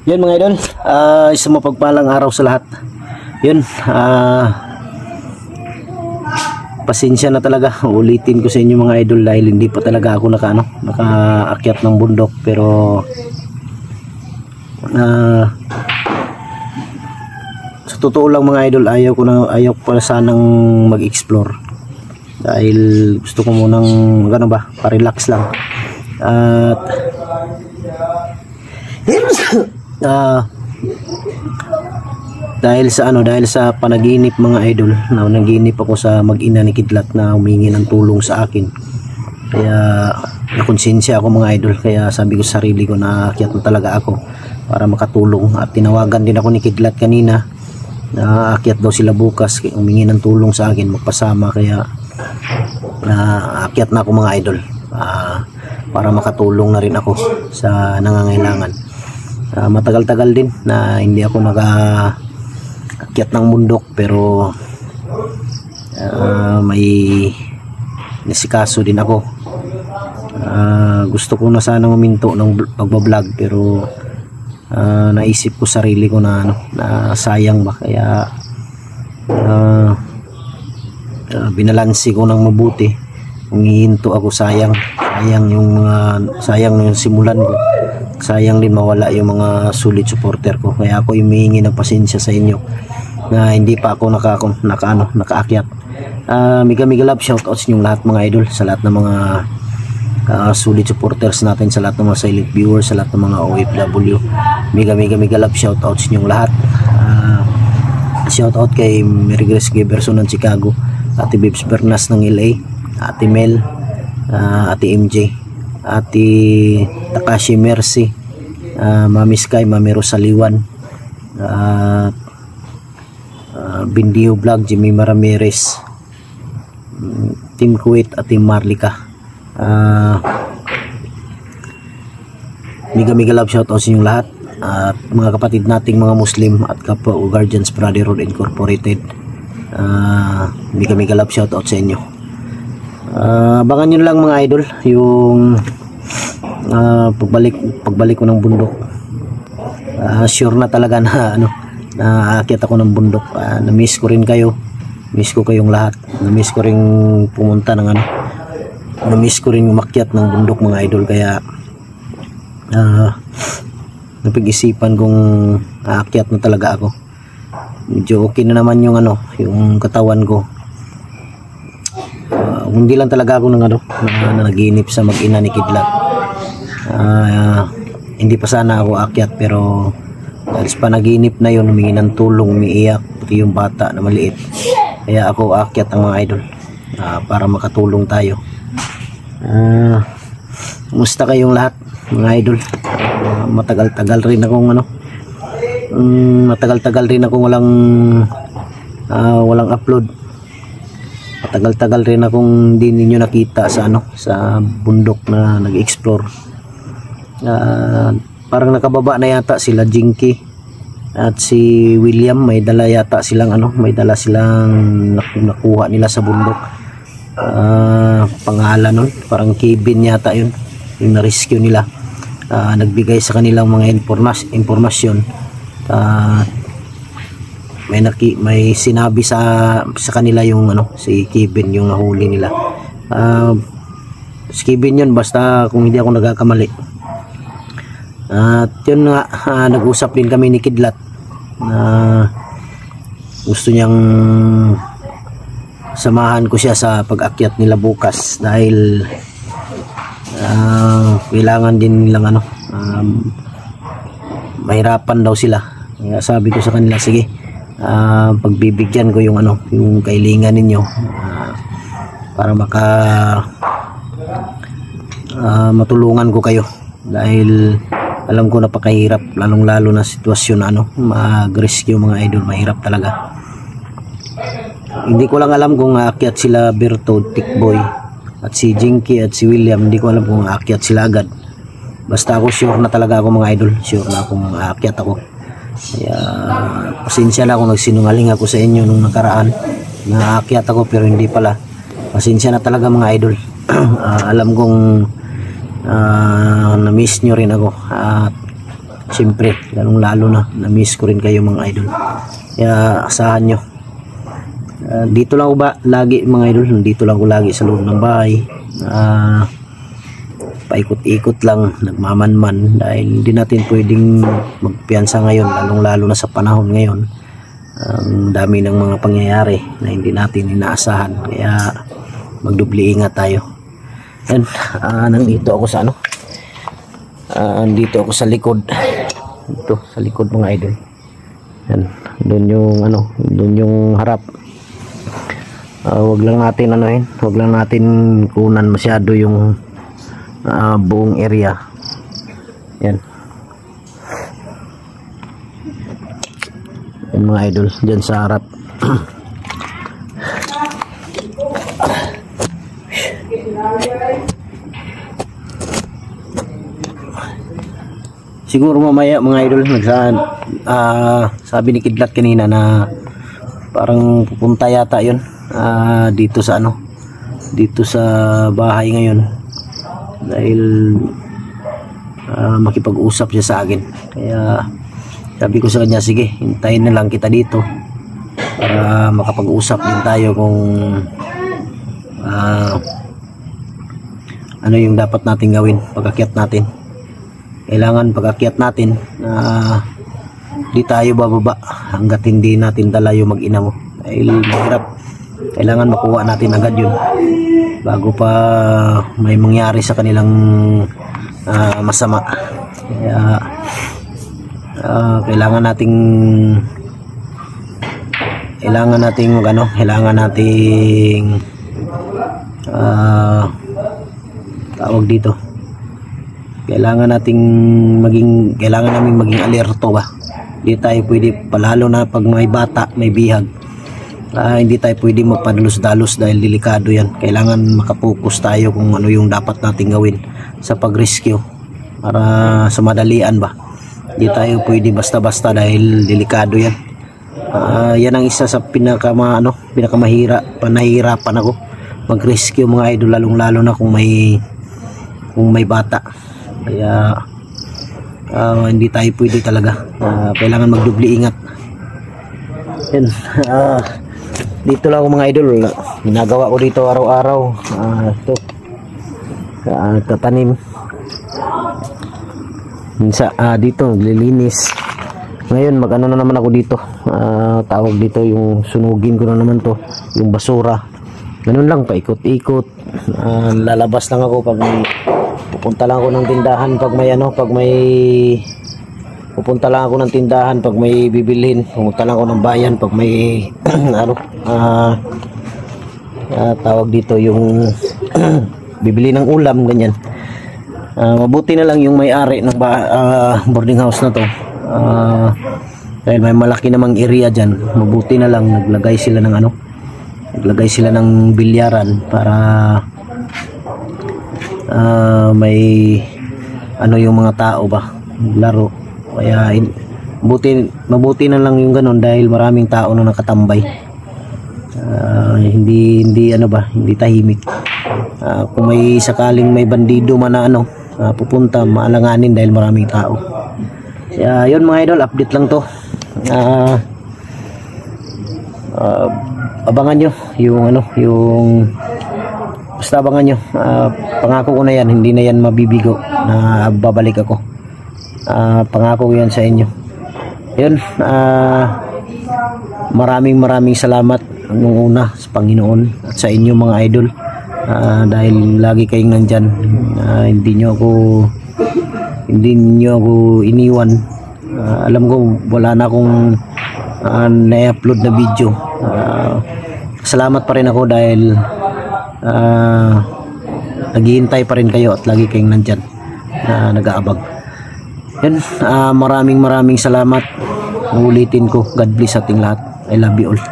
Yun mga idol, isang mapagpalang araw sa lahat. Yun, pasensya na talaga, ulitin ko sa inyo mga idol dahil hindi pa talaga ako nakaakyat ng bundok. Pero sa totoo lang mga idol, ayaw ko na sanang mag-explore dahil gusto ko munang pa-relax lang. At dahil sa panaginip mga idol, naginip ako sa mag-ina ni Kidlat na humingi ng tulong sa akin. Kaya nakonsensya ako mga idol, kaya sabi ko sa sarili ko na aakyat na talaga ako para makatulong. At tinawagan din ako ni Kidlat kanina na aakyat daw sila bukas, humingi ng tulong sa akin magpasama. Kaya aakyat na ako mga idol, para makatulong na rin ako sa nangangailangan. Matagal-tagal din na hindi ako nakaakyat ng bundok, pero may nasikaso din ako. Gusto ko na sana huminto ng pagbablog, pero naisip ko sarili ko na sayang ba, kaya binalansi ko ng mabuti. Humihinto ako, sayang yung simulan ko, sayang din mawala yung mga solid supporter ko. Kaya ako humihingi ng pasensya sa inyo na hindi pa ako nakaakyat. Mega love shoutouts sa inyong lahat mga idol, sa lahat ng mga solid supporters natin, sa lahat ng mga silent viewers, sa lahat ng mga OFW. Mega love shoutouts sa inyong lahat. Shoutout kay Mary Grace Giberson ng Chicago, Ate Bibs Bernas ng LA, Ate Mel, Ate MJ, Ate Takashi Mercy, Mami Sky, Mami Rosaliwan, Bindio Vlog, Jimmy Ramirez, Team Kuwait at Team Marlika. Mega love shoutout sa inyong lahat, at mga kapatid nating mga Muslim at kapwa Guardians Brotherhood Incorporated. Mega love shoutout sa inyo. Abangan nyo lang mga idol yung pagbalik ko ng bundok. Sure na talaga na aakyat ako ng bundok. Na-miss ko rin kayo, miss ko kayong lahat, na-miss ko rin pumunta ng na-miss ko rin umakyat ng bundok mga idol. Kaya napag-isipan kong aakyat na talaga ako. Medyo okay na naman yung yung katawan ko. Hindi lang talaga ako na naginip sa mag-ina ni Kidlat. Hindi pa sana ako aakyat, pero dahil sa panaginip na yun, humingi ng tulong, umiiyak, pati yung bata na maliit. Kaya ako aakyat ang mga idol, para makatulong tayo. Kumusta kayong lahat mga idol? Matagal-tagal rin akong walang upload. Matagal-tagal rin akong hindi ninyo nakita sa bundok na nag-explore. Parang nakababa na yata sila Jinky at si William. May dala yata silang nakuha nila sa bundok. Pangalan nun, parang Kevin yata yun, yung na-rescue nila. Nagbigay sa kanilang mga informasyon. May sinabi sa kanila yung si Kevin, yung nahuli nila. Si Kevin yun, basta kung hindi ako nagkakamali. At yun nga, nag-usap din kami ni Kidlat na gusto niyang samahan ko siya sa pag-akyat nila bukas, dahil kailangan din nilang mahirapan daw sila. Kaya sabi ko sa kanila, sige, pagbibigyan ko yung yung kailangan ninyo, para matulungan ko kayo, dahil alam ko napakahirap, lalong-lalo na sitwasyon na mag-rescue mga idol. Mahirap talaga. Hindi ko lang alam kung aakyat sila Bertod, Tikboy at si Jinky at si William. Hindi ko alam kung aakyat sila agad. Basta ako sure na talaga ako mga idol, sure na akong aakyat ako. Kaya pasensya na kung nagsinungaling ako sa inyo nung nakaraan na aakyat ako pero hindi pala. Pasensya na talaga mga idol. Alam kong na-miss nyo rin ako, at siyempre lalong lalo na miss ko rin kayo mga idol. Kaya asahan nyo, dito lang ako ba lagi mga idol, dito lang ako lagi sa loob ng bahay, paikot-ikot lang, nagmamanman dahil hindi natin pwedeng magpiyansa ngayon, lalong lalo na sa panahon ngayon. Ang dami ng mga pangyayari na hindi natin inaasahan, kaya magdubli ingat tayo. And nandito ako sa nandito ako sa likod, dito sa likod mga idol. Yan, doon yung doon yung harap. Wag lang natin kunan masyado yung buong area. Yan. Yan mga idol, dyan sa harap. Siguro mamaya mga idol, sabi ni Kidlat kanina na parang pupunta yata yun dito sa dito sa bahay ngayon dahil makipag-usap siya sa akin. Kaya sabi ko sa kanya, sige, hintayin na lang kita dito para makapag-usap din tayo kung ano yung dapat natin gawin pag-akyat natin. Kailangan pag-akyat natin di tayo bababa hanggat hindi natin dala yung mag-ina mo, dahil mahirap. Kailangan makuha natin agad yun bago pa may mangyari sa kanilang masama. Kaya kailangan nating tawag dito, kailangan naming maging alerto ba. Hindi tayo pwede, palalo na pag may bata, may bihag, hindi tayo pwede magpadalos-dalos dahil delikado yan. Kailangan makapokus tayo kung ano yung dapat nating gawin sa pag-rescue para sa madalian ba. Hindi tayo pwede basta-basta dahil delikado yan. Yan ang isa sa pinahirapan ako mag-rescue mga idol, lalong-lalo na kung may bata. Kaya hindi tayo pwede talaga, kailangan magdubli ingat. Yan, dito lang ako mga idol, ginagawa ko dito araw-araw. Ito tatanim dito, lilinis. Ngayon na naman ako dito, tawag dito yung sunugin ko na naman to, yung basura. Ganun lang, paikot-ikot. Lalabas lang ako pag pupunta lang ako ng tindahan pag may bibilhin. Pupunta lang ako ng bayan pag may tawag dito yung bibili ng ulam, ganyan. Mabuti na lang yung may-ari ng boarding house na to, dahil may malaki namang area dyan. Mabuti na lang naglagay sila ng bilyaran para may yung mga tao ba laro. Kaya mabuti na lang yung ganun dahil maraming tao na nakatambay. Hindi tahimik. Kung may sakaling may bandido man na pupunta, maalanganin dahil maraming tao. Kaya yun mga idol, update lang to. Abangan nyo basta abangan nyo. Pangako ko na yan, hindi na yan mabibigo na babalik ako. Pangako ko yan sa inyo. Yun, maraming salamat nung una sa Panginoon at sa inyo mga idol, dahil lagi kayong nandyan. Hindi nyo ako iniwan. Alam ko wala na akong na-upload na video. Salamat pa rin ako dahil naghihintay pa rin kayo at lagi kayong nandyan nag-aabag. Yan, maraming salamat. Ulitin ko, God bless ating lahat. I love you all.